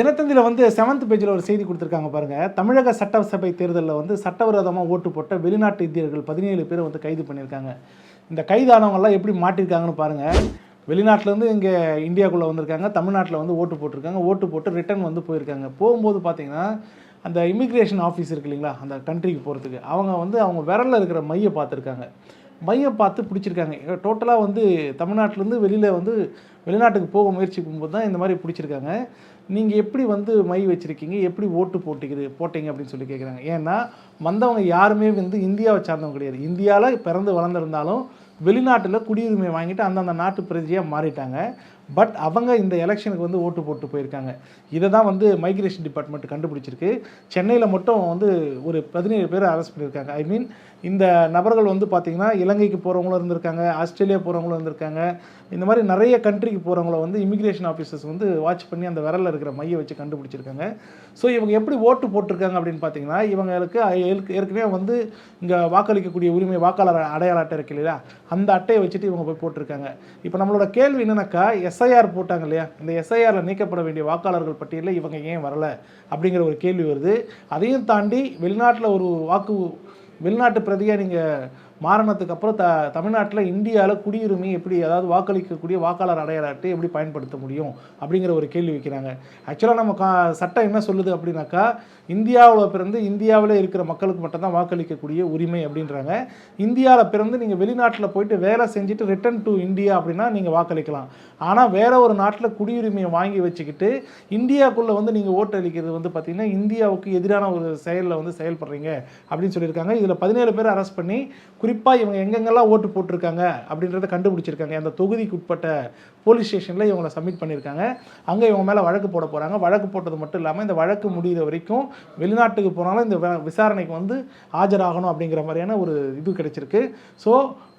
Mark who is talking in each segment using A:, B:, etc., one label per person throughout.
A: தினத்தந்தியில் வந்து 7th பேஜில் ஒரு செய்தி கொடுத்துருக்காங்க பாருங்கள். தமிழக சட்டசபை தேர்தலில் வந்து சட்டவிரோதமாக ஓட்டு போட்ட வெளிநாட்டு இந்தியர்கள் 17 பேரை வந்து கைது பண்ணியிருக்காங்க. இந்த கைதானவங்கெல்லாம் எப்படி மாட்டியிருக்காங்கன்னு பாருங்கள். வெளிநாட்டிலேருந்து இங்கே இந்தியாவுக்குள்ளே வந்திருக்காங்க, தமிழ்நாட்டில் வந்து ஓட்டு போட்டிருக்காங்க, ஓட்டு போட்டு ரிட்டர்ன் வந்து போயிருக்காங்க. போகும்போது பார்த்தீங்கன்னா அந்த இமிக்ரேஷன் ஆஃபீஸ் இருக்கு இல்லைங்களா, அந்த கண்ட்ரிக்கு போகிறதுக்கு அவங்க விரலில் இருக்கிற மையை பார்த்துருக்காங்க. மையை பார்த்து பிடிச்சிருக்காங்க. டோட்டலாக வந்து தமிழ்நாட்டிலேருந்து வெளிநாட்டுக்கு போக முயற்சி பண்ணும்போது தான் இந்த மாதிரி பிடிச்சிருக்காங்க. நீங்கள் எப்படி வந்து மை வச்சுருக்கீங்க, எப்படி ஓட்டு போட்டீங்க அப்படின்னு சொல்லி கேட்குறாங்க. ஏன்னா வந்தவங்க யாருமே வந்து இந்தியாவை சார்ந்தவங்க கிடையாது. இந்தியாவில் பிறந்து வளர்ந்துருந்தாலும் வெளிநாட்டில் குடியுரிமை வாங்கிட்டு அந்தந்த நாட்டு பிரஜையாக மாறிட்டாங்க. பட் அவங்க இந்த எலெக்ஷனுக்கு வந்து ஓட்டு போட்டு போயிருக்காங்க. இதை தான் வந்து மைக்ரேஷன் டிபார்ட்மெண்ட் கண்டுபிடிச்சிருக்கு. சென்னையில் மட்டும் வந்து ஒரு 17 பேரை அரெஸ்ட் பண்ணியிருக்காங்க. ஐ மீன் இந்த நபர்கள் வந்து பார்த்திங்கன்னா இலங்கைக்கு போகிறவங்களும் இருந்திருக்காங்க, ஆஸ்திரேலியா போகிறவங்களும் இருந்திருக்காங்க. இந்த மாதிரி நிறைய கண்ட்ரிக்கு போகிறவங்கள வந்து இமிக்ரேஷன் ஆஃபீஸர்ஸ் வந்து வாட்ச் பண்ணி அந்த விரலில் இருக்கிற மையை வச்சு கண்டுபிடிச்சிருக்காங்க. ஸோ இவங்க எப்படி ஓட்டு போட்டிருக்காங்க அப்படின்னு பார்த்தீங்கன்னா, இவங்களுக்கு ஏற்கனவே வந்து இங்கே வாக்களிக்கக்கூடிய உரிமை வாக்காளர் அடையாள அட்டை இருக்கு இல்லையா, அந்த அட்டையை வச்சுட்டு இவங்க போய் போட்டிருக்காங்க. இப்போ நம்மளோட கேள்வி என்னன்னாக்கா, எஸ்ஐஆர் போட்டாங்க இல்லையா, இந்த எஸ்ஐஆரில் நீக்கப்பட வேண்டிய வாக்காளர்கள் பட்டியலில் இவங்க ஏன் வரலை அப்படிங்கிற ஒரு கேள்வி வருது. அதையும் தாண்டி வெளிநாட்டு பிரதியாக நீங்கள் மாறினதுக்கு அப்புறம் தமிழ்நாட்டில் இந்தியாவில் குடியுரிமை எப்படி, அதாவது வாக்களிக்கக்கூடிய வாக்காளர் அடையாள அட்டை எப்படி பயன்படுத்த முடியும் அப்படிங்கிற ஒரு கேள்வி வைக்கிறாங்க. ஆக்சுவலாக நம்ம சட்டம் என்ன சொல்லுது அப்படின்னாக்கா, இந்தியாவில் பிறந்து இந்தியாவில் இருக்கிற மக்களுக்கு மட்டும்தான் வாக்களிக்கக்கூடிய உரிமை அப்படின்றாங்க. இந்தியாவில் பிறந்து நீங்கள் வெளிநாட்டில் போயிட்டு வேலை செஞ்சுட்டு ரிட்டர்ன் டு இந்தியா அப்படின்னா நீங்கள் வாக்களிக்கலாம். ஆனால் வேற ஒரு நாட்டில் குடியுரிமையை வாங்கி வச்சுக்கிட்டு இந்தியாவுக்குள்ளே வந்து நீங்கள் ஓட்டு அளிக்கிறது வந்து பார்த்திங்கன்னா இந்தியாவுக்கு எதிரான ஒரு செயலில் வந்து செயல்படுறீங்க அப்படின்னு சொல்லியிருக்காங்க. இதில் 17 பேர் அரெஸ்ட் பண்ணி குறிப்பாக இவங்க எங்கெங்கெல்லாம் ஓட்டு போட்டிருக்காங்க அப்படின்றத கண்டுபிடிச்சிருக்காங்க. அந்த தொகுதிக்கு உட்பட்ட போலீஸ் ஸ்டேஷனில் இவங்களை சப்மிட் பண்ணியிருக்காங்க. அங்கே இவங்க மேலே வழக்கு போட போகிறாங்க. வழக்கு போட்டது மட்டும் இல்லாமல் இந்த வழக்கு முடிகிற வரைக்கும் வெளிநாட்டுக்கு போனாலும் இந்த விசாரணைக்கு வந்து ஆஜராகணும் அப்படிங்கிற மாதிரியான ஒரு இது கிடைச்சிருக்கு. ஸோ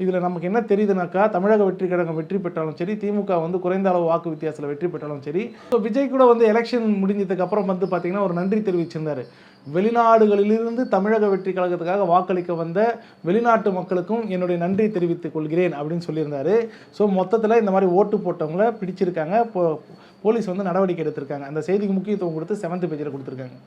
A: இதில் நமக்கு என்ன தெரியுதுனாக்கா, தமிழக வெற்றி கழகம் வெற்றி பெற்றாலும் சரி, திமுக வந்து குறைந்த அளவு வாக்கு வித்தியாசத்தில் வெற்றி பெற்றாலும் சரி, ஸோ விஜய் கூட வந்து எலெக்ஷன் முடிஞ்சதுக்கு அப்புறம் வந்து பார்த்திங்கன்னா ஒரு நன்றி தெரிவிச்சிருந்தார். வெளிநாடுகளிலிருந்து தமிழக வெற்றி கழகத்துக்காக வாக்களிக்க வந்த வெளிநாட்டு மக்களுக்கும் என்னுடைய நன்றி தெரிவித்துக் கொள்கிறேன் அப்படின்னு சொல்லியிருந்தாரு. ஸோ மொத்தத்தில் இந்த மாதிரி ஓட்டு போட்டவங்கள பிடிச்சிருக்காங்க. போலீஸ் வந்து நடவடிக்கை எடுத்திருக்காங்க. அந்த செய்திக்கு முக்கியத்துவம் கொடுத்து 7th பேஜில் கொடுத்துருக்காங்க.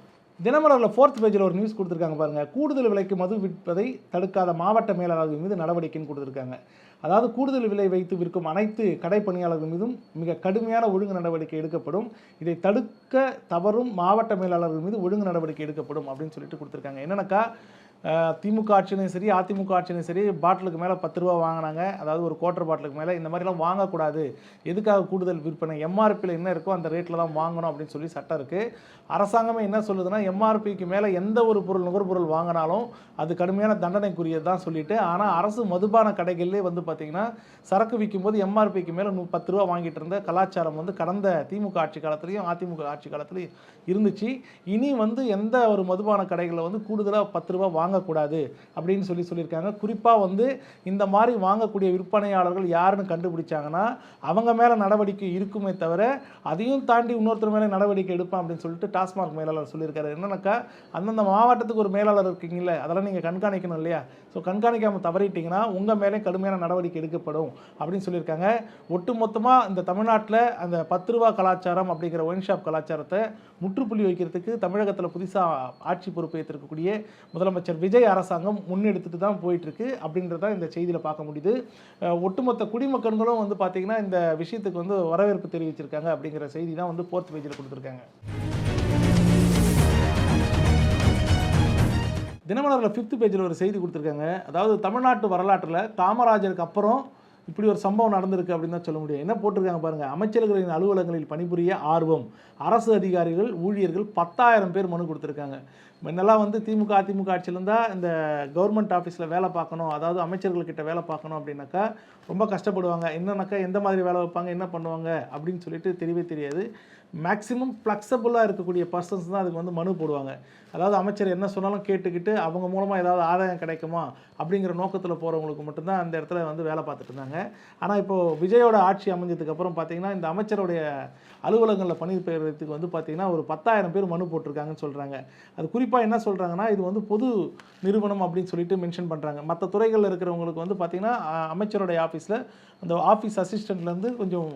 A: தினமலரில் 4th பேஜில் ஒரு நியூஸ் கொடுத்துருக்காங்க பாருங்கள். கூடுதல் விலைக்கு மது விற்பதை தடுக்காத மாவட்ட மேலாளர்கள் மீது நடவடிக்கைன்னு கொடுத்துருக்காங்க. அதாவது கூடுதல் விலை வைத்து விற்கும் அனைத்து கடை பணியாளர்கள் மீதும் மிக கடுமையான ஒழுங்கு நடவடிக்கை எடுக்கப்படும். இதை தடுக்க தவறும் மாவட்ட மேலாளர்கள் மீது ஒழுங்கு நடவடிக்கை எடுக்கப்படும் அப்படின்னு சொல்லிட்டு கொடுத்துருக்காங்க. என்னன்னாக்கா, திமுக ஆட்சியிலும் சரி, அதிமுக ஆட்சியிலும் சரி, பாட்டிலுக்கு மேலே 10 ரூபா வாங்கினாங்க, அதாவது ஒரு குவார்டர் பாட்டிலுக்கு மேலே, இந்த மாதிரிலாம் வாங்கக்கூடாது. எதுக்காக கூடுதல் விற்பனை, எம்ஆர்பியில் என்ன இருக்கோ அந்த ரேட்டில் தான் வாங்கணும் அப்படின்னு சொல்லி சட்டம் இருக்குது. அரசாங்கமே என்ன சொல்லுதுன்னா, எம்ஆர்பிக்கு மேலே எந்த ஒரு நுகர்பொருள் வாங்கினாலும் அது கடுமையான தண்டனைக்குரியது தான் சொல்லிட்டு, ஆனால் அரசு மதுபான கடைகளிலே வந்து பார்த்திங்கன்னா சரக்கு விற்கும்போது எம்ஆர்பிக்கு மேலே 10 ரூபா வாங்கிட்டு இருந்த கலாச்சாரம் வந்து கடந்த திமுக ஆட்சி காலத்துலேயும் அதிமுக ஆட்சி காலத்துலையும் இருந்துச்சு. இனி வந்து எந்த ஒரு மதுபான கடைகளில் வந்து கூடுதலாக 10 ரூபா வாங்கக்கூடாது அப்படின்னு சொல்லியிருக்காங்க. குறிப்பாக வந்து இந்த மாதிரி வாங்கக்கூடிய விற்பனையாளர்கள் யாருன்னு கண்டுபிடிச்சாங்கன்னா அவங்க மேலே நடவடிக்கை இருக்குமே தவிர, அதையும் தாண்டி இன்னொருத்தர் மேலே நடவடிக்கை எடுப்பான் அப்படின்னு சொல்லிட்டு டாஸ்மாக் மேலாளர் சொல்லியிருக்காரு. என்னன்னாக்கா, அந்தந்த மாவட்டத்துக்கு ஒரு மேலாளர் இருக்கீங்களே, அதெல்லாம் நீங்கள் கண்காணிக்கணும் இல்லையா? ஸோ கண்காணிக்காமல் தவறிட்டீங்கன்னா உங்கள் மேலே கடுமையான நடவடிக்கை எடுக்கப்படும் அப்படின்னு சொல்லியிருக்காங்க. ஒட்டுமொத்தமாக இந்த தமிழ்நாட்டில் அந்த 10 ரூபா கலாச்சாரம் அப்படிங்கிற ஒயின் ஷாப் கலாச்சாரத்தை முற்றுப்புள்ளி வைக்கிறதுக்கு தமிழகத்தில் புதுசாக ஆட்சி பொறுப்பு ஏற்றிருக்கக்கூடிய முதலமைச்சர் விஜய் அரசாங்கம் முன்னெடுத்துட்டு தான் போயிட்டுருக்கு அப்படின்றத இந்த செய்தியில் பார்க்க முடியுது. ஒட்டுமொத்த குடிமக்களும் வந்து பார்த்திங்கன்னா இந்த விஷயத்துக்கு வந்து வரவேற்பு தெரிவிச்சிருக்காங்க அப்படிங்கிற செய்தி தான் வந்து 4th பேஜில் கொடுத்துருக்காங்க. தினமலரில் 5th பேஜில் ஒரு செய்தி கொடுத்துருக்காங்க. அதாவது தமிழ்நாட்டு வரலாற்றில் காமராஜருக்கு அப்புறம் இப்படி ஒரு சம்பவம் நடந்திருக்கு அப்படின்னு தான் சொல்ல முடியும். என்ன போட்டிருக்காங்க பாருங்கள். அமைச்சர்களின் அலுவலகங்களில் பணிபுரிய ஆர்வம், அரசு அதிகாரிகள் ஊழியர்கள் 10,000 பேர் மனு கொடுத்துருக்காங்க. முன்னெல்லாம் வந்து திமுக அதிமுக ஆட்சியில் இருந்தால் இந்த கவர்மெண்ட் ஆஃபீஸில் வேலை பார்க்கணும், அதாவது அமைச்சர்கள்கிட்ட வேலை பார்க்கணும் அப்படின்னாக்கா ரொம்ப கஷ்டப்படுவாங்க. என்னன்னாக்கா எந்த மாதிரி வேலை வைப்பாங்க, என்ன பண்ணுவாங்க அப்படின்னு சொல்லிட்டு தெரியவே தெரியாது. மேக்ஸிமம் ஃப்ளெக்சபுளாக இருக்கக்கூடிய பர்சன்ஸ் தான் அதுக்கு வந்து மனு போடுவாங்க. அதாவது அமைச்சர் என்ன சொன்னாலும் கேட்டுக்கிட்டு அவங்க மூலமாக ஏதாவது ஆதாயம் கிடைக்குமா அப்படிங்கிற நோக்கத்தில் போகிறவங்களுக்கு மட்டும்தான் அந்த இடத்துல வந்து வேலை பார்த்துட்டு இருந்தாங்க. ஆனால் இப்போது விஜயோட ஆட்சி அமைஞ்சதுக்கப்புறம் பார்த்திங்கன்னா இந்த அமைச்சருடைய அலுவலகங்களில் பணிபெயர்றதுக்கு வந்து பார்த்திங்கன்னா ஒரு 10,000 பேர் மனு போட்டிருக்காங்கன்னு சொல்கிறாங்க. அது குறிப்பாக குறிப்பாக என்ன சொல்கிறாங்கன்னா இது வந்து பொது நிறுவனம் அப்படின்னு சொல்லிட்டு மென்ஷன் பண்ணுறாங்க. மற்ற துறைகளில் இருக்கிறவங்களுக்கு வந்து பார்த்திங்கன்னா அமைச்சருடைய ஆஃபீஸில் அந்த ஆஃபீஸ் அசிஸ்டண்ட்லேருந்து கொஞ்சம்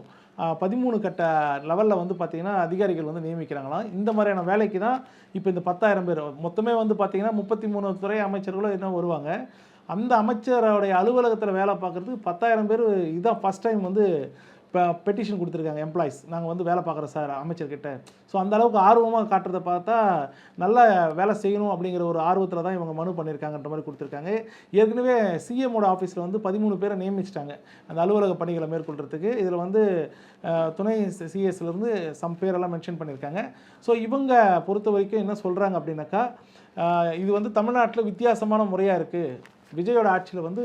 A: 13 கட்ட லெவலில் வந்து பார்த்திங்கன்னா அதிகாரிகள் வந்து நியமிக்கிறாங்களாம். இந்த மாதிரியான வேலைக்கு தான் இப்போ இந்த 10,000 பேர் மொத்தமே வந்து பார்த்திங்கன்னா 33 துறை அமைச்சர்களும் என்ன வருவாங்க. அந்த அமைச்சரோடைய அலுவலகத்தில் வேலை பார்க்குறதுக்கு 10,000 பேர் இதுதான் ஃபஸ்ட் டைம் வந்து இப்போ பெட்டிஷன் கொடுத்துருக்காங்க எம்ப்ளாயிஸ். நாங்கள் வந்து வேலை பார்க்குறோம் சார் அமைச்சர்கிட்ட. ஸோ அந்த அளவுக்கு ஆர்வமாக காட்டுறதை பார்த்தா நல்ல வேலை செய்யணும் அப்படிங்கிற ஒரு ஆர்வத்தில் தான் இவங்க மனு பண்ணியிருக்காங்கன்ற மாதிரி கொடுத்துருக்காங்க. ஏற்கனவே சிஎம்மோட ஆஃபீஸில் வந்து 13 பேரை நியமிச்சிட்டாங்க அந்த அலுவலக பணிகளை மேற்கொள்கிறதுக்கு. இதில் வந்து துணை சிஎஸ்லேருந்து சம் பேரெல்லாம் மென்ஷன் பண்ணியிருக்காங்க. ஸோ இவங்க பொறுத்த வரைக்கும் என்ன சொல்கிறாங்க அப்படின்னாக்கா இது வந்து தமிழ்நாட்டில் வித்தியாசமான முறையாக இருக்குது. விஜயோட ஆட்சியில் வந்து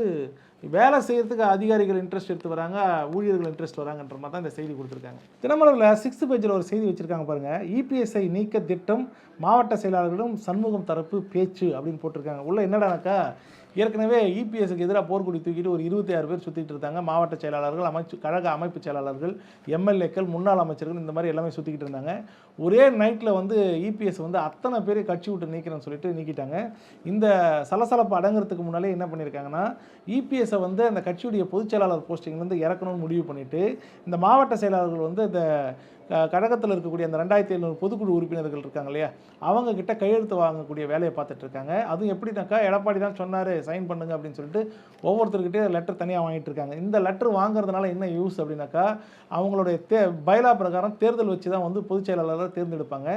A: வேலை செய்கிறதுக்கு அதிகாரிகள் இன்ட்ரெஸ்ட் எடுத்து வராங்க, ஊழியர்கள் இன்ட்ரெஸ்ட் வராங்கன்ற மாதிரி தான் இந்த செய்தி கொடுத்துருக்காங்க. தினமலரில் 6th பேஜில் ஒரு செய்தி வச்சுருக்காங்க பாருங்கள். இபிஎஸ்ஐ நீக்க திட்டம் மாவட்ட செயலாளர்களிடம் சண்முகம் தரப்பு பேச்சு அப்படின்னு போட்டிருக்காங்க. உள்ள என்னடானாக்கா ஏற்கனவே இபிஎஸ்க்கு எதிராக போர்க்கொடி தூக்கிட்டு ஒரு 26 பேர் சுற்றிட்டு இருந்தாங்க. மாவட்ட செயலாளர்கள், கழக அமைப்பு செயலாளர்கள், எம்எல்ஏக்கள், முன்னாள் அமைச்சர்கள் இந்த மாதிரி எல்லாமே சுற்றிக்கிட்டு இருந்தாங்க. ஒரே நைட்டில் வந்து இபிஎஸ் வந்து அத்தனை பேர் கட்சி விட்டு நீக்கிறேன்னு சொல்லிட்டு நீக்கிட்டாங்க. இந்த சலசலப்பு அடங்குறதுக்கு முன்னாலே என்ன பண்ணியிருக்காங்கன்னா இபிஎஸ்ஸை வந்து அந்த கட்சியுடைய பொதுச் செயலாளர் போஸ்டிங்லேருந்து இறக்கணும்னு முடிவு பண்ணிவிட்டு இந்த மாவட்ட செயலாளர்கள் வந்து இந்த கழகத்தில் இருக்கக்கூடிய அந்த 2700 பொதுக்குழு உறுப்பினர்கள் இருக்காங்க இல்லையா, அவங்க கிட்ட கையெழுத்து வாங்கக்கூடிய வேலையை பார்த்துட்டு இருக்காங்க. அதுவும் எப்படின்னாக்கா எடப்பாடி தான் சொன்னார் சைன் பண்ணுங்க அப்படின்னு சொல்லிட்டு ஒவ்வொருத்தர்கிட்டே லெட்டர் தனியாக வாங்கிட்டு இருக்காங்க. இந்த லெட்டர் வாங்குறதுனால என்ன யூஸ் அப்படின்னாக்கா அவங்களுடைய பைலா பிரகாரம் தேர்தல் வச்சு தான் வந்து பொதுச் செயலாளரை தேர்ந்தெடுப்பாங்க.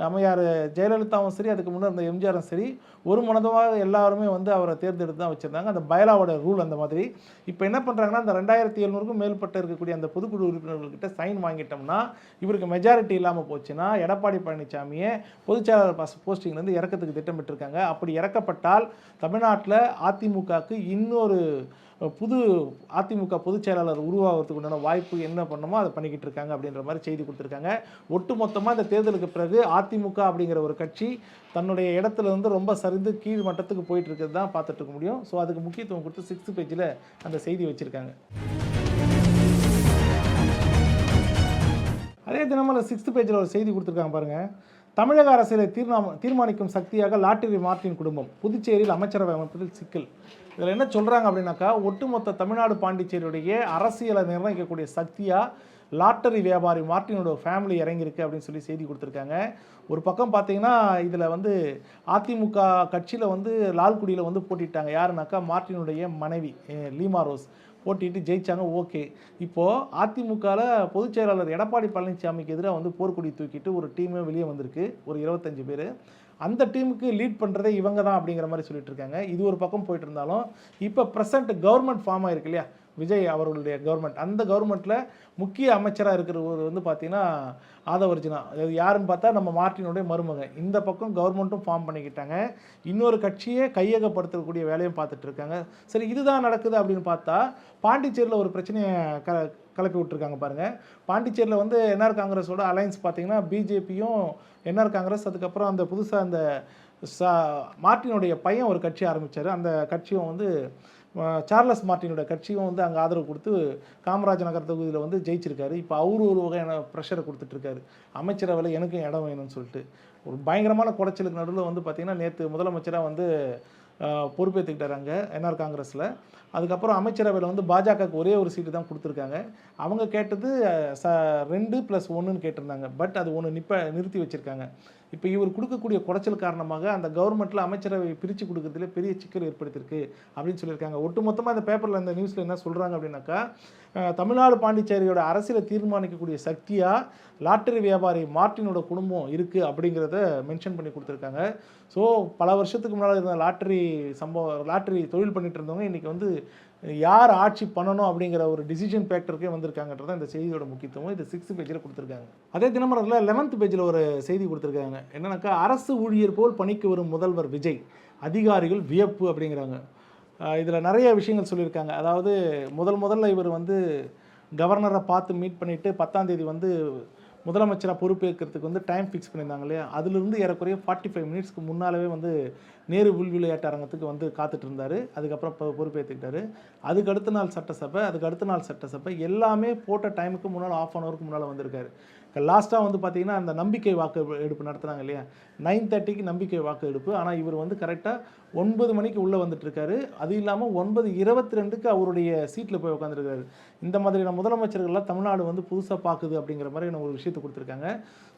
A: அம்மையார் ஜெயலலிதாவும் சரி, அதுக்கு முன்னே இருந்த எம்ஜிஆரும் சரி, ஒரு மனதமாக எல்லாருமே வந்து அவரை தேர்ந்தெடுத்து தான் வச்சுருந்தாங்க. அந்த பைலாவோட ரூல் அந்த மாதிரி. இப்போ என்ன பண்ணுறாங்கன்னா அந்த 2700க்கும் மேற்பட்ட இருக்கக்கூடிய அந்த பொதுக்குழு உறுப்பினர்கள்கிட்ட சைன் வாங்கிட்டோம்னா இவருக்கு மெஜாரிட்டி இல்லாமல் போச்சுன்னா எடப்பாடி பழனிசாமியை பொதுச்செயலாளர் போஸ்டிங்லேருந்து இறக்கிறதுக்கு திட்டமிட்டிருக்காங்க. அப்படி இறக்கப்பட்டால் தமிழ்நாட்டில் அதிமுகவுக்கு இன்னொரு புது அதிமுக பொதுச் செயலாளர் உருவாகிறதுக்கு உண்டான வாய்ப்பு என்ன பண்ணணுமோ அதை பண்ணிக்கிட்டு இருக்காங்க அப்படின்ற மாதிரி செய்தி கொடுத்துருக்காங்க. ஒட்டு மொத்தமாக இந்த தேர்தலுக்கு பிறகு அதிமுக அப்படிங்கிற ஒரு கட்சி தன்னுடைய இடத்துல இருந்து ரொம்ப சரிந்து கீழ் மட்டத்துக்கு போயிட்டு இருக்கிறது தான் பார்த்துட்டு இருக்க முடியும். ஸோ அதுக்கு முக்கியத்துவம் கொடுத்து 6th பேஜில் அந்த செய்தி வச்சுருக்காங்க. அதே தினமலர் 6th பேஜில் ஒரு செய்தி கொடுத்துருக்காங்க பாருங்கள். தமிழக அரசியலை தீர்மானிக்கும் சக்தியாக லாட்டரி மார்ட்டின் குடும்பம், புதுச்சேரியில் அமைச்சரவை அமைப்பதில் சிக்கல். இதில் என்ன சொல்கிறாங்க அப்படின்னாக்கா ஒட்டுமொத்த தமிழ்நாடு பாண்டிச்சேரியுடைய அரசியலை நிர்ணயிக்கக்கூடிய சக்தியாக லாட்டரி வியாபாரி மார்ட்டினோட ஃபேமிலி இறங்கியிருக்கு அப்படின்னு சொல்லி செய்தி கொடுத்துருக்காங்க. ஒரு பக்கம் பார்த்தீங்கன்னா இதில் வந்து அதிமுக கட்சியில் வந்து லால்குடியில் வந்து போட்டிட்டாங்க. யாருனாக்கா மார்ட்டினுடைய மனைவி லீமா ரோஸ் போட்டிட்டு ஜெயிச்சாங்க. ஓகே, இப்போது அதிமுகவில் பொதுச் செயலாளர் எடப்பாடி பழனிசாமிக்கு எதிராக வந்து போர்க்கொடி தூக்கிட்டு ஒரு டீமே வெளியே வந்திருக்கு, ஒரு 25 பேர். அந்த டீமுக்கு லீட் பண்ணுறதே இவங்க தான் அப்படிங்கிற மாதிரி சொல்லிட்டு இருக்காங்க. இது ஒரு பக்கம் போயிட்டு இருந்தாலும் இப்போ ப்ரெசென்ட் கவர்மெண்ட் ஃபார்ம் ஆயிருக்கு இல்லையா, விஜய் அவர்களுடைய கவர்மெண்ட், அந்த கவர்மெண்ட்டில் முக்கிய அமைச்சராக இருக்கிறவர் வந்து பார்த்திங்கன்னா ஆதவர்ஜுனா. அது யாருன்னு பார்த்தா நம்ம மார்ட்டினுடைய மருமகன். இந்த பக்கம் கவர்மெண்ட்டும் ஃபார்ம் பண்ணிக்கிட்டாங்க. இன்னொரு கட்சியை கையகப்படுத்தக்கூடிய வேலையும் பார்த்துட்டு இருக்காங்க. சரி, இதுதான் நடக்குது அப்படின்னு பார்த்தா பாண்டிச்சேரியில் ஒரு பிரச்சனையை கிளப்பி விட்டுருக்காங்க பாருங்கள். பாண்டிச்சேரியில் வந்து என்ஆர் காங்கிரஸோட அலையன்ஸ் பார்த்திங்கன்னா பிஜேபியும் என்ஆர் காங்கிரஸ், அதுக்கப்புறம் அந்த புதுசாக அந்த மார்ட்டினுடைய பையன் ஒரு கட்சி ஆரம்பித்தார். அந்த கட்சியும் வந்து சார்லஸ் மார்ட்டினோட கட்சியும் வந்து அங்கே ஆதரவு கொடுத்து காமராஜ் நகர் தொகுதியில் வந்து ஜெயிச்சிருக்காரு. இப்போ அவரு ஒரு வகையான ப்ரெஷரை கொடுத்துட்ருக்காரு, அமைச்சரவையில் எனக்கும் இடம் வேணும்னு சொல்லிட்டு. ஒரு பயங்கரமான குடைச்சலுக்கு நடுவில் வந்து பார்த்திங்கன்னா நேற்று முதலமைச்சராக வந்து பொறுப்பேற்றுக்கிட்டார் அங்கே என்ஆர் காங்கிரஸில். அதுக்கப்புறம் அமைச்சரவையில் வந்து பாஜகவுக்கு ஒரே ஒரு சீட்டு தான் கொடுத்துருக்காங்க. அவங்க கேட்டது 2+1 கேட்டிருந்தாங்க. பட் அது ஒன்று நிறுத்தி வச்சுருக்காங்க. இப்போ இவர் கொடுக்கக்கூடிய குடைச்சல் காரணமாக அந்த கவர்மெண்ட்டில் அமைச்சரவை பிரித்து கொடுக்கறதுல பெரிய சிக்கல் ஏற்படுத்தியிருக்கு அப்படின்னு சொல்லியிருக்காங்க. ஒட்டுமொத்தமாக இந்த பேப்பரில் அந்த நியூஸில் என்ன சொல்கிறாங்க அப்படின்னாக்கா தமிழ்நாடு பாண்டிச்சேரியோட அரசியலை தீர்மானிக்கக்கூடிய சக்தியாக லாட்டரி வியாபாரி மார்ட்டினோட குடும்பம் இருக்குது அப்படிங்கிறத மென்ஷன் பண்ணி கொடுத்துருக்காங்க. ஸோ பல வருஷத்துக்கு முன்னால் இருந்த லாட்டரி தொழில் பண்ணிட்டு இருந்தவங்க இன்றைக்கி வந்து யார் ஆட்சி பண்ணணும் அப்படிங்கிற ஒரு டிசிஷன் ஃபேக்டருக்கே வந்திருக்காங்கன்றதான் இந்த செய்தியோட முக்கியத்துவம். இது 6th பேஜில் கொடுத்துருக்காங்க. அதே தினமலரில் 11th பேஜில் ஒரு செய்தி கொடுத்துருக்காங்க. என்னன்னாக்கா அரசு ஊழியர் போல் பணிக்கு வரும் முதல்வர் விஜய், அதிகாரிகள் வியப்பு அப்படிங்கிறாங்க. இதில் நிறைய விஷயங்கள் சொல்லியிருக்காங்க. அதாவது முதல்ல இவர் வந்து கவர்னரை பார்த்து மீட் பண்ணிவிட்டு 10ஆம் தேதி வந்து முதலமைச்சராக பொறுப்பேற்கிறதுக்கு வந்து டைம் ஃபிக்ஸ் பண்ணியிருந்தாங்க இல்லையா, அதிலிருந்து ஏறக்குறைய 45 மினிட்ஸ்க்கு முன்னாலே வந்து நேரு உள் விளையாட்டு அரங்கத்துக்கு வந்து காத்துட்டு இருந்தார். அதுக்கப்புறம் பொறுப்பேற்றுக்கிட்டாரு. அதுக்கு அடுத்த நாள் சட்டசபை எல்லாமே போட்ட டைமுக்கு முன்னால் ½ அன் ஹவருக்கு முன்னால் வந்திருக்காரு. லாஸ்ட்டாக வந்து பார்த்தீங்கன்னா அந்த நம்பிக்கை வாக்கு எடுப்பு நடத்துனாங்க இல்லையா, 9:30க்கு நம்பிக்கை வாக்கு எடுப்பு. ஆனால் இவர் வந்து கரெக்டாக 9 மணிக்கு உள்ளே வந்துட்டுருக்காரு. அது இல்லாமல் 9:22க்கு அவருடைய சீட்டில் போய் உட்காந்துருக்காரு. இந்த மாதிரியான முதலமைச்சர்கள்லாம் தமிழ்நாடு வந்து புதுசாக பார்க்குது அப்படிங்கிற மாதிரி ஒரு விஷயத்தை கொடுத்துருக்காங்க.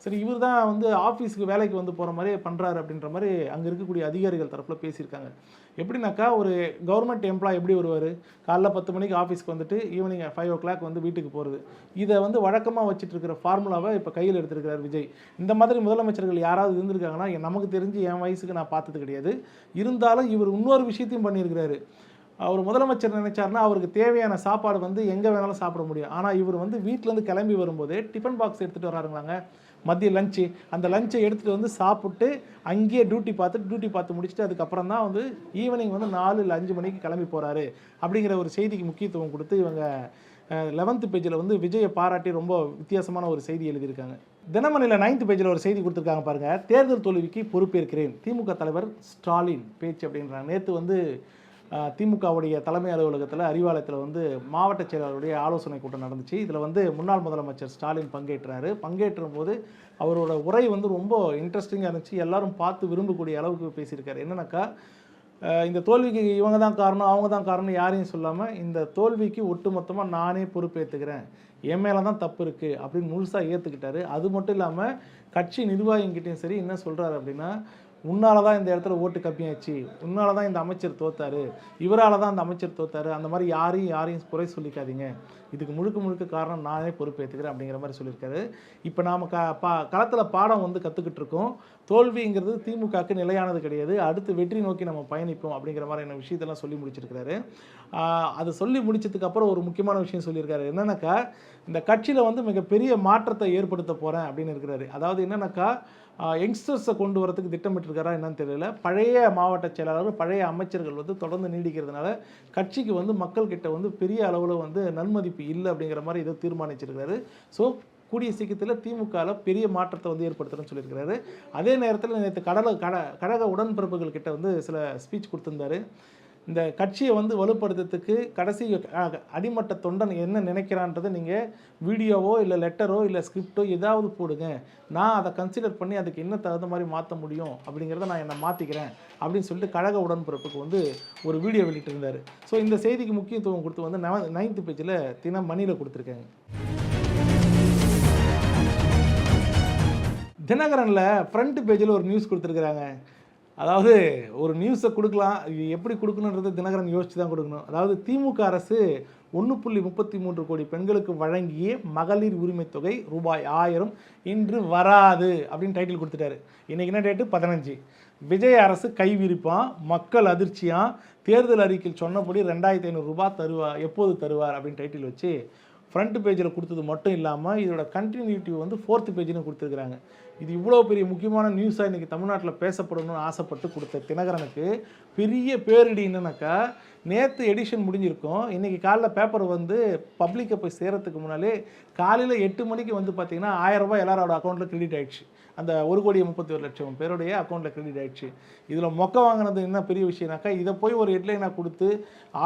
A: சரி, இவர் தான் வந்து ஆஃபீஸுக்கு வேலைக்கு வந்து போகிற மாதிரி பண்ணுறாரு அப்படின்ற மாதிரி அங்கே இருக்கக்கூடிய அதிகாரிகள் தரப்பில் பேசியிருக்காங்க. எப்படின்னாக்கா, ஒரு கவர்மெண்ட் எம்ப்ளாய் எப்படி வருவார், காலைல 10 மணிக்கு ஆஃபீஸ்க்கு வந்துட்டு ஈவினிங் 5 o'clock வந்து வீட்டுக்கு போகிறது. இதை வந்து வழக்கமாக வச்சுட்டு இருக்கிற ஃபார்முலாவை இப்போ கையில் எடுத்திருக்கிறார் விஜய். இந்த மாதிரி முதலமைச்சர்கள் யாராவது இருந்திருக்காங்கன்னா, நமக்கு தெரிஞ்சு என் வயசுக்கு நான் பார்த்தது கிடையாது. இருந்தாலும் இவர் இன்னொரு விஷயத்தையும் பண்ணியிருக்கிறாரு. அவர் முதலமைச்சர் நினைச்சாருன்னா அவருக்கு தேவையான சாப்பாடு வந்து எங்கே வேணாலும் சாப்பிட முடியும். ஆனால் இவர் வந்து வீட்டிலேருந்து கிளம்பி வரும்போது டிஃபன் பாக்ஸ் எடுத்துகிட்டு வராருங்களாங்க, மதிய லஞ்சு. அந்த லஞ்சை எடுத்துகிட்டு வந்து சாப்பிட்டு அங்கேயே டியூட்டி பார்த்து முடிச்சுட்டு அதுக்கப்புறம் தான் வந்து ஈவினிங் வந்து 4 இல்லை 5 மணிக்கு கிளம்பி போகிறாரு அப்படிங்கிற ஒரு செய்திக்கு முக்கியத்துவம் கொடுத்து இவங்க 11th பேஜில் வந்து விஜயை பாராட்டி ரொம்ப வித்தியாசமான ஒரு செய்தி எழுதியிருக்காங்க. தினமணியில் 9th பேஜில் ஒரு செய்தி கொடுத்துருக்காங்க பாருங்கள். தேர்தல் தோல்விக்கு பொறுப்பேற்கிறேன், திமுக தலைவர் ஸ்டாலின் பேச்சு அப்படின்றாங்க. நேற்று வந்து திமுகவுடைய தலைமை அலுவலகத்தில் அறிவாலயத்தில் வந்து மாவட்ட செயலாளருடைய ஆலோசனை கூட்டம் நடந்துச்சு. இதில் வந்து முன்னாள் முதலமைச்சர் ஸ்டாலின் பங்கேற்ற போது அவரோட உரை வந்து ரொம்ப இன்ட்ரெஸ்டிங்காக இருந்துச்சு. எல்லாரும் பார்த்து விரும்பக்கூடிய அளவுக்கு பேசியிருக்காரு. என்னன்னாக்கா, இந்த தோல்விக்கு இவங்க தான் காரணம், அவங்க தான் காரணம் யாரையும் சொல்லாமல், இந்த தோல்விக்கு ஒட்டுமொத்தமாக நானே பொறுப்பேற்றுக்கிறேன், என் மேலே தான் தப்பு இருக்குது அப்படின்னு முழுசாக ஏற்றுக்கிட்டாரு. அது மட்டும் இல்லாமல் கட்சி நிர்வாகிங்கிட்டையும் சரி என்ன சொல்கிறாரு அப்படின்னா, உன்னால தான் இந்த இடத்துல ஓட்டு கம்மியாச்சு, உன்னால தான் இந்த அமைச்சர் தோத்தாரு, இவரால் தான் அந்த அமைச்சர் தோத்தாரு, அந்த மாதிரி யாரையும் குறை சொல்லிக்காதீங்க, இதுக்கு முழுக்க காரணம் நானே பொறுப்பேற்றுக்கிறேன் அப்படிங்கிற மாதிரி சொல்லியிருக்காரு. இப்போ நாம் களத்தில் பாடம் வந்து கற்றுக்கிட்டு இருக்கோம். தோல்விங்கிறது திமுகவுக்கு நிலையானது கிடையாது, அடுத்து வெற்றி நோக்கி நம்ம பயணிப்போம் அப்படிங்கிற மாதிரியான விஷயத்தெல்லாம் சொல்லி முடிச்சிருக்கிறாரு. அது சொல்லி முடிச்சதுக்கப்புறம் ஒரு முக்கியமான விஷயம் சொல்லியிருக்காரு. என்னன்னாக்கா, இந்த கட்சியில் வந்து மிகப்பெரிய மாற்றத்தை ஏற்படுத்த போகிறேன் அப்படின்னு இருக்கிறாரு. அதாவது என்னன்னாக்கா, யங்ஸ்டர்ஸை கொண்டு வரதுக்கு திட்டமிட்டிருக்காரா என்னன்னு தெரியல. பழைய மாவட்ட செயலாளர், பழைய அமைச்சர்கள் வந்து தொடர்ந்து நீடிக்கிறதுனால கட்சிக்கு வந்து மக்கள்கிட்ட வந்து பெரிய அளவில் வந்து நன்மதிப்பு இல்லை அப்படிங்கிற மாதிரி ஏதோ தீர்மானிச்சிருக்கிறாரு. ஸோ கூடிய சீக்கிரத்தில் திமுகவில் பெரிய மாற்றத்தை வந்து ஏற்படுத்துறேன்னு சொல்லியிருக்கிறாரு. அதே நேரத்தில் நேற்று கழக உடன்பிறப்புகள் கிட்ட வந்து சில ஸ்பீச் கொடுத்துருந்தாரு. இந்த கட்சியை வந்து வலுப்படுத்துறதுக்கு கடைசி அடிமட்ட தொண்டன் என்ன நினைக்கிறான்றதை நீங்கள் வீடியோவோ இல்லை லெட்டரோ இல்லை ஸ்கிரிப்டோ ஏதாவது போடுங்க, நான் அதை கன்சிடர் பண்ணி அதுக்கு என்ன தகுந்த மாதிரி மாற்ற முடியும் அப்படிங்கிறத நான் என்னை மாற்றிக்கிறேன் அப்படின்னு சொல்லிட்டு கழக உடன்பிறப்புக்கு வந்து ஒரு வீடியோ வெளியிட்டிருந்தார். ஸோ இந்த செய்திக்கு முக்கியத்துவம் கொடுத்து வந்து 9th பேஜில் தினமணியில் கொடுத்துருக்காங்க. தினகரனில் ஃப்ரண்ட் பேஜில் ஒரு நியூஸ் கொடுத்துருக்குறாங்க. அதாவது ஒரு நியூஸை கொடுக்கலாம், இது எப்படி கொடுக்கணுன்றது தினகரன் யோசித்து தான் கொடுக்கணும். அதாவது திமுக அரசு 1.33 கோடி பெண்களுக்கு வழங்கிய மகளிர் உரிமை தொகை ரூபாய் 1000 இன்று வராது அப்படின்னு டைட்டில் கொடுத்துட்டாரு. இன்றைக்கி என்ன டேட்டு 15. விஜய் அரசு கைவிரிப்பான், மக்கள் அதிர்ச்சியான், தேர்தல் அறிக்கையில் சொன்னபடி 2500 ரூபாய் எப்போது தருவார் அப்படின்னு டைட்டில் வச்சு ஃப்ரண்ட் பேஜில் கொடுத்தது மட்டும் இல்லாமல் இதோட கண்டினியூட்டி வந்து 4th பேஜிலும் கொடுத்துருக்குறாங்க. இது இவ்வளோ பெரிய முக்கியமான நியூஸாக இன்றைக்கி தமிழ்நாட்டில் பேசப்படணும்னு ஆசைப்பட்டு கொடுத்த தினகரனுக்கு பெரிய பேரிடி என்னன்னாக்கா, நேற்று எடிஷன் முடிஞ்சிருக்கும், இன்றைக்கி காலைல பேப்பர் வந்து பப்ளிக்கை போய் சேரத்துக்கு முன்னாலே காலையில் 8 மணிக்கு வந்து பார்த்திங்கன்னா 1000 ரூபாய் எல்லாரோட அக்கௌண்ட்டில் கிரெடிட் ஆகிடுச்சு. அந்த 1,31,00,000 பேருடைய அக்கௌண்ட்டில் கிரெடிட் ஆகிடுச்சு. இதில் மொக்க வாங்கினது என்ன பெரிய விஷயம்னாக்கா, இதை போய் ஒரு ஹெட்லைனாக கொடுத்து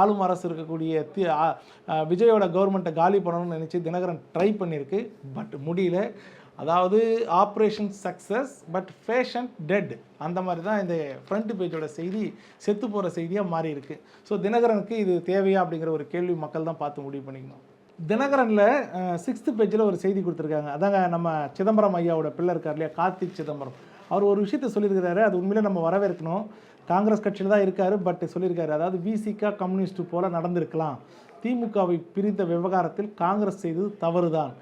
A: ஆளும் அரசு இருக்கக்கூடிய விஜயோட கவர்மெண்ட்டை காலி பண்ணணும்னு நினச்சி தினகரன் ட்ரை பண்ணியிருக்கு, பட் முடியல. அதாவது operation success but patient dead, அந்த மாதிரி தான் இந்த ஃப்ரண்ட் பேஜோட செய்தி செத்து போகிற செய்தியாக மாறி இருக்கு. ஸோ தினகரனுக்கு இது தேவையா அப்படிங்கிற ஒரு கேள்வி மக்கள் தான் பார்த்து முடிவு பண்ணிக்கணும். தினகரனில் 6th பேஜில் ஒரு செய்தி கொடுத்துருக்காங்க. அதாங்க நம்ம சிதம்பரம் ஐயாவோட பிள்ளை இருக்கார் இல்லையா, கார்த்திக் சிதம்பரம், அவர் ஒரு விஷயத்தை சொல்லியிருக்கிறாரு. அது உண்மையிலே நம்ம வரவேற்கணும். காங்கிரஸ் கட்சியில் தான் இருக்கார், பட் சொல்லியிருக்காரு, அதாவது விசிகா கம்யூனிஸ்ட் போல் நடந்திருக்கலாம், திமுகவை பிரித்த விவகாரத்தில் காங்கிரஸ் செய்தது தவறு தான்.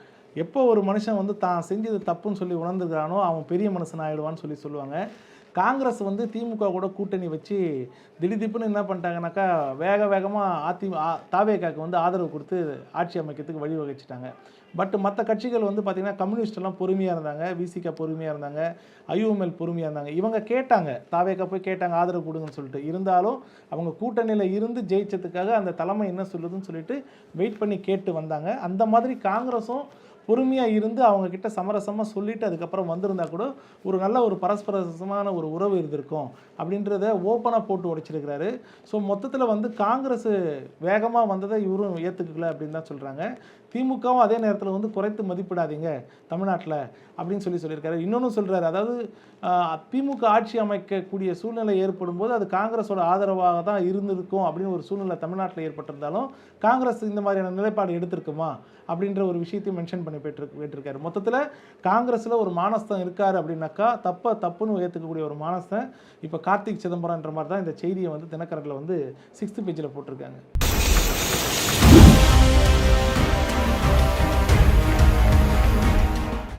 A: எப்போ ஒரு மனுஷன் வந்து தான் செஞ்சது தப்புன்னு சொல்லி உணர்ந்துக்கிறானோ அவன் பெரிய மனுஷன் ஆகிடுவான்னு சொல்லுவாங்க. காங்கிரஸ் வந்து திமுக கூட கூட்டணி வச்சு திடீர்னு என்ன பண்ணிட்டாங்கனாக்கா, வேகமாக தாவேகாவுக்கு வந்து ஆதரவு கொடுத்து ஆட்சி அமைக்கிறதுக்கு வழிவகைச்சிட்டாங்க. பட் மற்ற கட்சிகள் வந்து பார்த்திங்கன்னா கம்யூனிஸ்டெல்லாம் பொறுமையாக இருந்தாங்க, விசிகா பொறுமையாக இருந்தாங்க, ஐயூஎம்எல் பொறுமையாக இருந்தாங்க. இவங்க கேட்டாங்க, தாவேகா போய் கேட்டாங்க ஆதரவு கொடுங்கன்னு சொல்லிட்டு. இருந்தாலும் அவங்க கூட்டணியில் இருந்து ஜெயிச்சதுக்காக அந்த தலைமை என்ன சொல்லுதுன்னு சொல்லிட்டு வெயிட் பண்ணி கேட்டு வந்தாங்க. அந்த மாதிரி காங்கிரஸும் பொறுமையாக இருந்து அவங்க கிட்ட சமரசமாக சொல்லிட்டு அதுக்கப்புறம் வந்திருந்தா கூட ஒரு நல்ல ஒரு பரஸ்பரசமான ஒரு உறவு இருந்திருக்கும் அப்படின்றத ஓப்பனாக போட்டு உடைச்சிருக்கிறாரு. ஸோ மொத்தத்தில் வந்து காங்கிரஸ் வேகமாக வந்ததை இவரும் ஏற்றுக்கல அப்படின்னு தான் சொல்கிறாங்க. திமுகவும் அதே நேரத்தில் வந்து குறைத்து மதிப்பிடாதீங்க தமிழ்நாட்டில் அப்படின்னு சொல்லியிருக்காரு. இன்னொன்று சொல்கிறாரு, அதாவது திமுக ஆட்சி அமைக்கக்கூடிய சூழ்நிலை ஏற்படும் போது அது காங்கிரஸோட ஆதரவாக தான் இருந்திருக்கும் அப்படின்னு ஒரு சூழ்நிலை தமிழ்நாட்டில் ஏற்பட்டிருந்தாலும் காங்கிரஸ் இந்த மாதிரியான நிலைப்பாடு எடுத்திருக்குமா அப்படின்ற ஒரு விஷயத்தையும் மென்ஷன் பண்ணி போயிட்டிருக்காரு. மொத்தத்தில் காங்கிரஸில் ஒரு மானஸ்தம் இருக்கார் அப்படின்னாக்கா தப்புன்னு ஏற்றுக்கக்கூடிய ஒரு மானஸ்தன் இப்போ கார்த்திக் சிதம்பரம்ன்ற மாதிரி தான் இந்த செய்தியை வந்து தினக்கரனில் வந்து 6th பேஜில் போட்டிருக்காங்க.